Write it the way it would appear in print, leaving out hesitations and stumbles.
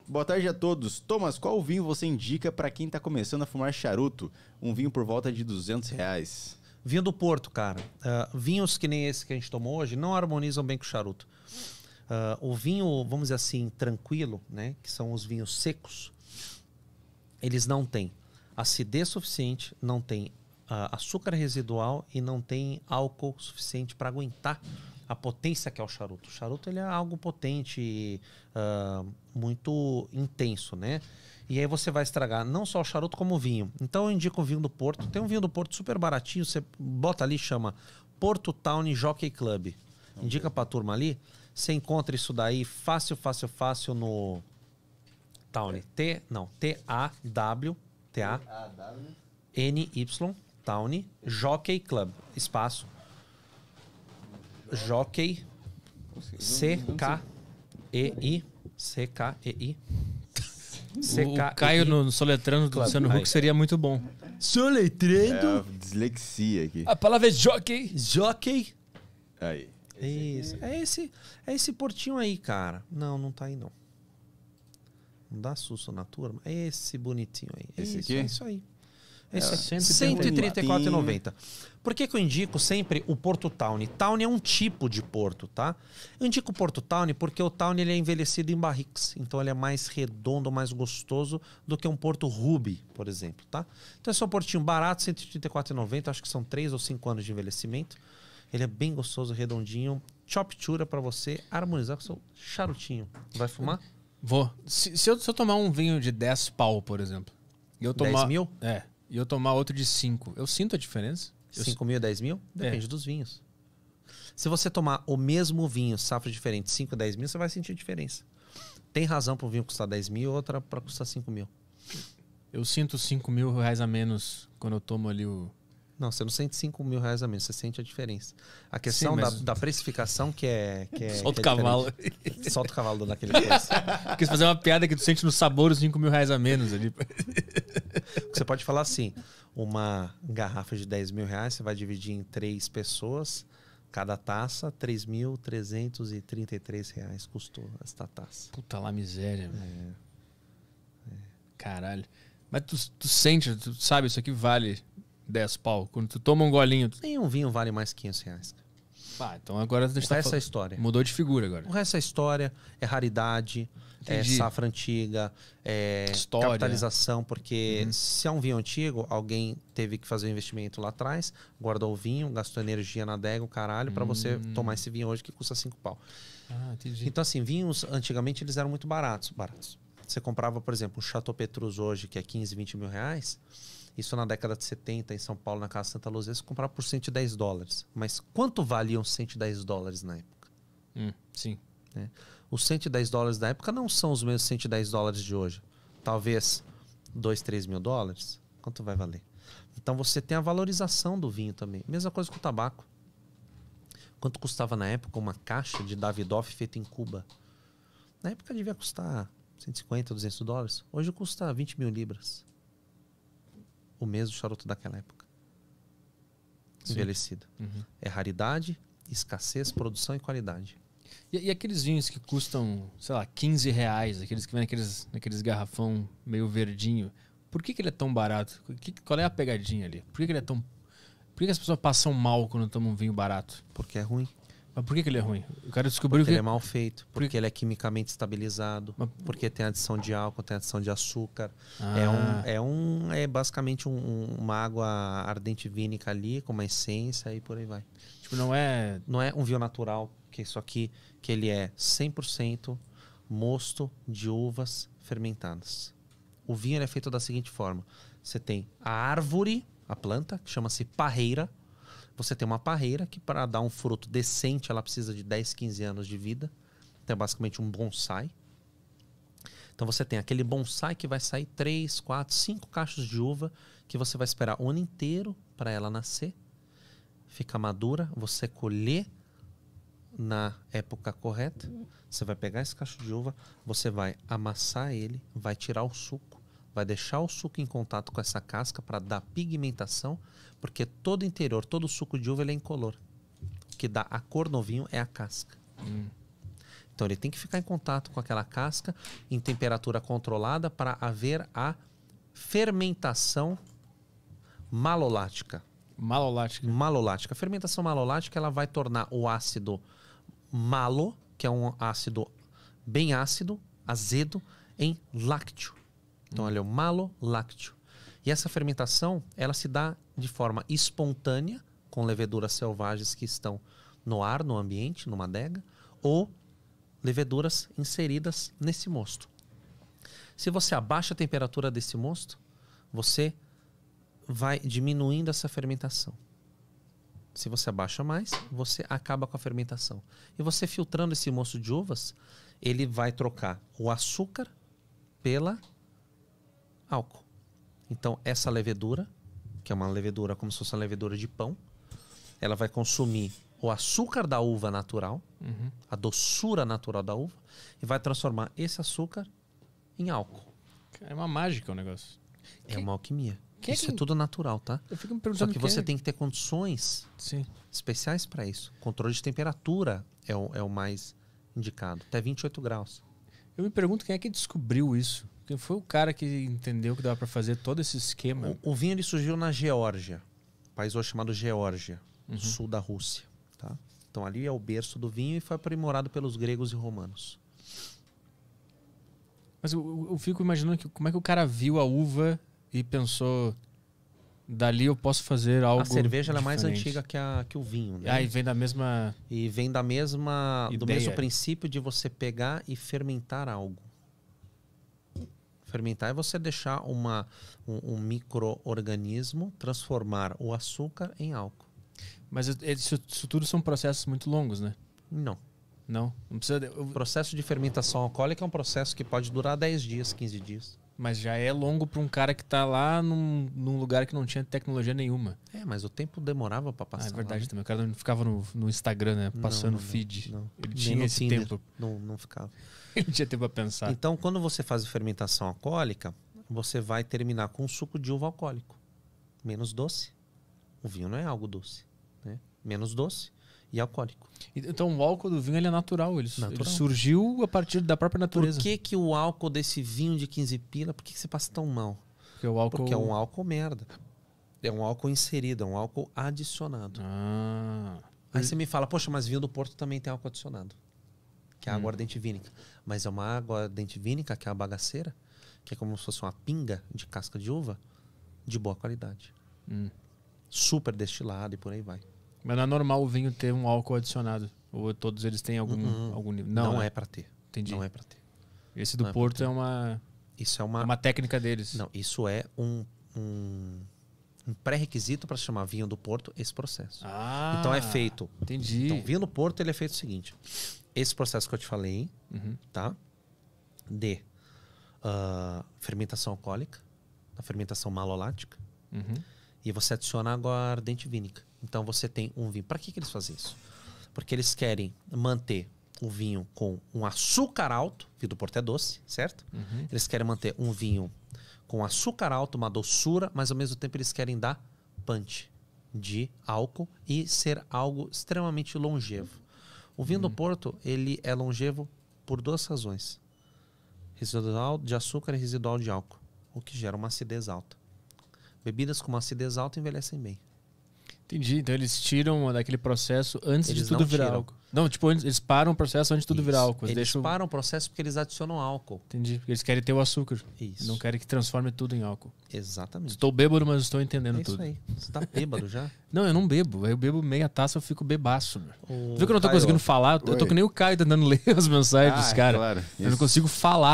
Boa tarde a todos. Thomas, qual vinho você indica para quem tá começando a fumar charuto? Um vinho por volta de R$200. Vinho do Porto, cara. Vinhos que nem esse que a gente tomou hoje não harmonizam bem com o charuto. O vinho, vamos dizer assim, tranquilo, né? Que são os vinhos secos. Eles não têm acidez suficiente, não têm açúcar residual e não têm álcool suficiente para aguentar a potência que é o charuto. O charuto ele é algo potente, muito intenso, né? E aí você vai estragar não só o charuto como o vinho. Então eu indico o vinho do Porto. Tem um vinho do Porto super baratinho, você bota ali, chama Porto Town Jockey Club. Indica pra turma ali. Você encontra isso daí fácil no Town. T-A-W-N-Y Town Jockey Club. Espaço. Jockey C-K-E-I C-K-E-I O Caio no soletrando do Luciano Huck seria muito bom. Soletrando. Dislexia aqui. A palavra é jockey. Jockey. Aí. Isso. É esse portinho aí, cara. Não tá aí não. Não dá susto na turma. É esse bonitinho aí. Esse isso, aqui? É isso aí. É Esse é R$134,90. Por que eu indico sempre o Porto Town? Town é um tipo de porto, tá? Eu indico o Porto Town porque o Town ele é envelhecido em barricas. Então ele é mais redondo, mais gostoso do que um Porto Ruby, por exemplo, tá? Então esse é um portinho barato, R$134,90. Acho que são 3 ou 5 anos de envelhecimento. Ele é bem gostoso, redondinho. Choptura pra você harmonizar com o seu charutinho. Vai fumar? Vou. Se eu tomar um vinho de 10 pau, por exemplo. E eu tomar, 10 mil? É. E eu tomar outro de 5. Eu sinto a diferença? 5 mil, 10 mil? Depende dos vinhos. Se você tomar o mesmo vinho, safra diferente, 5, 10 mil, você vai sentir a diferença. Tem razão para o vinho custar 10 mil, outra para custar 5 mil. Eu sinto 5 mil reais a menos quando eu tomo ali o... Não, você não sente 5 mil reais a menos, você sente a diferença. A questão da precificação que é Solta o cavalo. Solta o cavalo daquele preço. Quis fazer uma piada que tu sente no sabor os 5 mil reais a menos ali. Você pode falar assim, uma garrafa de 10 mil reais, você vai dividir em 3 pessoas, cada taça, 3.333 reais custou esta taça. Puta lá, miséria. Caralho. Mas tu sente, tu sabe, isso aqui vale 10 pau. Quando tu toma um golinho... Nenhum vinho vale mais 500 reais. Então agora... O resto é história. Mudou de figura agora. O resto é história, é raridade, é safra antiga, é história, capitalização, porque se é um vinho antigo, alguém teve que fazer um investimento lá atrás, guardou o vinho, gastou energia na adega, o caralho, pra você tomar esse vinho hoje que custa 5 pau. Entendi. Então assim, vinhos antigamente eles eram muito baratos. Você comprava, por exemplo, um Chateau Petrus hoje, que é 15, 20 mil reais... Isso na década de 70, em São Paulo, na Casa Santa Luzia, você comprava por $110. Mas quanto valiam $110 na época? Sim. Os $110 da época não são os mesmos $110 de hoje. Talvez 2, 3 mil dólares. Quanto vai valer? Então você tem a valorização do vinho também. Mesma coisa com o tabaco. Quanto custava na época uma caixa de Davidoff feita em Cuba? Na época devia custar 150, 200 dólares. Hoje custa 20 mil libras. O mesmo charuto daquela época. Envelhecido. É raridade, escassez, produção e qualidade. E aqueles vinhos que custam, sei lá, 15 reais, aqueles que vêm naqueles garrafão meio verdinho, por que ele é tão barato? Qual é a pegadinha ali? Por que ele é tão... Por que as pessoas passam mal quando tomam um vinho barato? Porque é ruim. Mas por que ele é ruim? Eu quero descobrir porque ele é mal feito, porque ele é quimicamente estabilizado, porque tem adição de álcool, tem adição de açúcar. É basicamente uma água ardente vínica ali, com uma essência e por aí vai. Tipo, não é um vinho natural, que isso aqui, que ele é 100% mosto de uvas fermentadas. O vinho ele é feito da seguinte forma. Você tem a árvore, a planta, que chama-se parreira. Você tem uma parreira que para dar um fruto decente ela precisa de 10, 15 anos de vida. Então é basicamente um bonsai. Então você tem aquele bonsai que vai sair 3, 4, 5 cachos de uva que você vai esperar o ano inteiro para ela nascer. Fica madura, você colher na época correta. Você vai pegar esse cacho de uva, você vai amassar ele, vai tirar o suco, vai deixar o suco em contato com essa casca para dar pigmentação, porque todo interior, todo suco de uva ele é incolor. O que dá a cor no vinho é a casca. Então ele tem que ficar em contato com aquela casca em temperatura controlada para haver a fermentação malolática. Malolática. A fermentação malolática ela vai tornar o ácido malo, que é um ácido bem ácido, azedo, em lácteo. Então ele é o malolácteo. E essa fermentação ela se dá de forma espontânea, com leveduras selvagens que estão no ar, no ambiente, numa adega, ou leveduras inseridas nesse mosto. Se você abaixa a temperatura desse mosto, você vai diminuindo essa fermentação. Se você abaixa mais, você acaba com a fermentação. E você filtrando esse mosto de uvas, ele vai trocar o açúcar pela álcool. Então, essa levedura, que é uma levedura como se fosse uma levedura de pão, ela vai consumir o açúcar da uva natural, a doçura natural da uva, e vai transformar esse açúcar em álcool. É uma mágica o negócio. É uma alquimia. Isso que- é tudo natural, tá? Eu fico me Só perguntando que você tem que ter condições Sim. especiais para isso. Controle de temperatura é o mais indicado. Até 28 graus. Eu me pergunto quem é que descobriu isso. Quem foi o cara que entendeu que dava pra fazer todo esse esquema? O vinho ele surgiu na Geórgia. País hoje chamado Geórgia, sul da Rússia. Tá? Então ali é o berço do vinho e foi aprimorado pelos gregos e romanos. Mas eu fico imaginando como é que o cara viu a uva e pensou, dali eu posso fazer algo A cerveja ela é mais diferente. antiga que o vinho. Né? Aí vem da mesma... E vem do Ideia. mesmo princípio de você pegar e fermentar algo. Fermentar é você deixar um micro-organismo transformar o açúcar em álcool. Mas isso tudo são processos muito longos, né? Não. Não precisa... O processo de fermentação alcoólica é um processo que pode durar 10 dias, 15 dias. Mas já é longo para um cara que tá lá num lugar que não tinha tecnologia nenhuma. É, mas o tempo demorava para passar. É verdade lá, né? também. O cara não ficava no Instagram, né? Passando Não, feed. não. Ele Nem tinha no esse Tinder. tempo. Não ficava. Ele tinha tempo pra pensar. Então, quando você faz a fermentação alcoólica, você vai terminar com um suco de uva alcoólico. Menos doce. O vinho não é algo doce. Né? Menos doce e alcoólico. Então o álcool do vinho ele é natural. Ele Natural. surgiu a partir da própria natureza. Por que o álcool desse vinho de 15 pila, por que você passa tão mal? Porque o álcool... Porque é um álcool merda. É um álcool inserido, é um álcool adicionado. Ah. Aí você me fala, poxa, mas vinho do Porto também tem álcool adicionado. Que é a aguardente vínica. Mas é uma aguardente vínica, que é a bagaceira, que é como se fosse uma pinga de casca de uva, de boa qualidade. Super destilado e por aí vai. Mas não é normal o vinho ter um álcool adicionado. Ou todos eles têm algum nível. Não né? é pra ter. Entendi. Não é pra ter. Esse do não é Porto é uma Isso é uma... técnica deles. Não, isso é um pré-requisito para se chamar vinho do Porto, esse processo. Ah, Então é feito. Entendi. Então, vinho do Porto ele é feito o seguinte: esse processo que eu te falei, tá? De fermentação alcoólica, a fermentação malolática, e você adiciona aguardente vínica. Então você tem um vinho. Para que eles fazem isso? Porque eles querem manter o vinho com um açúcar alto, vinho do Porto é doce, certo? Eles querem manter um vinho com açúcar alto, uma doçura, mas ao mesmo tempo eles querem dar punch de álcool e ser algo extremamente longevo. O vinho do Porto, ele é longevo por duas razões: residual de açúcar e residual de álcool, o que gera uma acidez alta. Bebidas com uma acidez alta envelhecem bem. Entendi. Então eles tiram daquele processo antes Eles de tudo não virar tiram. álcool. Não, tipo, eles param o processo antes de tudo virar Isso. álcool. Eles deixam... param o processo porque eles adicionam álcool. Entendi. Porque eles querem ter o açúcar. Isso. Não querem que transforme tudo em álcool. Exatamente. Estou bêbado, mas estou entendendo É isso tudo. aí. Você tá bêbado já? Não, eu não bebo. Eu bebo meia taça, eu fico bebaço. Meu. O Viu que eu não tô Caio, conseguindo falar? Eu tô oi. que nem o Caio tentando ler as mensagens dos caras. claro. Eu não consigo falar.